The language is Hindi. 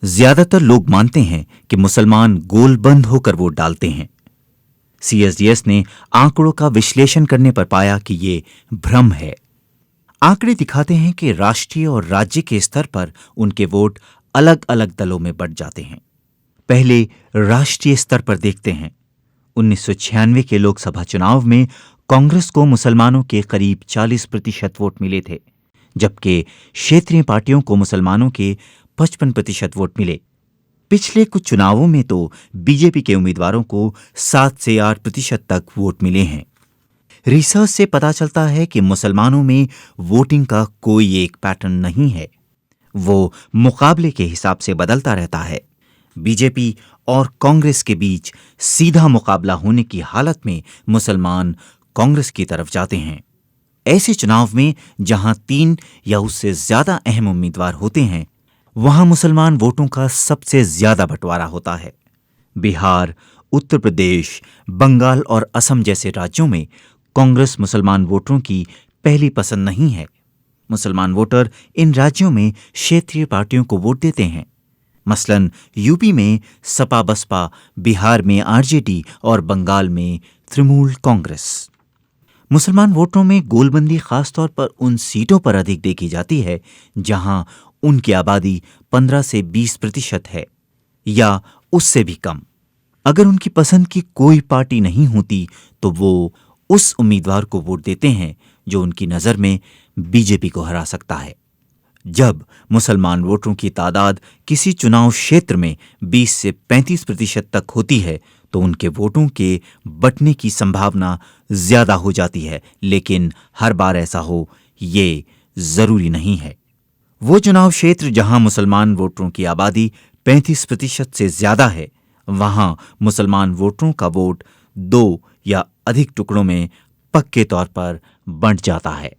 ज्यादातर लोग मानते हैं कि मुसलमान गोलबंद होकर वोट डालते हैं। सीएसडीएस ने आंकड़ों का विश्लेषण करने पर पाया कि ये भ्रम है। आंकड़े दिखाते हैं कि राष्ट्रीय और राज्य के स्तर पर उनके वोट अलग अलग दलों में बंट जाते हैं। पहले राष्ट्रीय स्तर पर देखते हैं। 1996 के लोकसभा चुनाव में कांग्रेस को मुसलमानों के करीब 40% वोट मिले थे, जबकि क्षेत्रीय पार्टियों को मुसलमानों के 55% वोट मिले। पिछले कुछ चुनावों में तो बीजेपी के उम्मीदवारों को 7 से 8% तक वोट मिले हैं। रिसर्च से पता चलता है कि मुसलमानों में वोटिंग का कोई एक पैटर्न नहीं है, वो मुकाबले के हिसाब से बदलता रहता है। बीजेपी और कांग्रेस के बीच सीधा मुकाबला होने की हालत में मुसलमान कांग्रेस की तरफ जाते हैं। ऐसे चुनाव में जहां 3 या उससे ज्यादा अहम उम्मीदवार होते हैं, वहां मुसलमान वोटों का सबसे ज्यादा बंटवारा होता है। बिहार, उत्तर प्रदेश, बंगाल और असम जैसे राज्यों में कांग्रेस मुसलमान वोटरों की पहली पसंद नहीं है। मुसलमान वोटर इन राज्यों में क्षेत्रीय पार्टियों को वोट देते हैं। मसलन यूपी में सपा बसपा, बिहार में आरजेडी और बंगाल में तृणमूल कांग्रेस। मुसलमान वोटरों में गोलबंदी खासतौर पर उन सीटों पर अधिक देखी जाती है जहां उनकी आबादी 15 से 20% है या उससे भी कम। अगर उनकी पसंद की कोई पार्टी नहीं होती तो वो उस उम्मीदवार को वोट देते हैं जो उनकी नजर में बीजेपी को हरा सकता है। जब मुसलमान वोटरों की तादाद किसी चुनाव क्षेत्र में 20 से 35% तक होती है तो उनके वोटों के बंटने की संभावना ज्यादा हो जाती है, लेकिन हर बार ऐसा हो ये जरूरी नहीं है। वो चुनाव क्षेत्र जहां मुसलमान वोटरों की आबादी 35% से ज्यादा है, वहां मुसलमान वोटरों का वोट 2 या अधिक टुकड़ों में पक्के तौर पर बंट जाता है।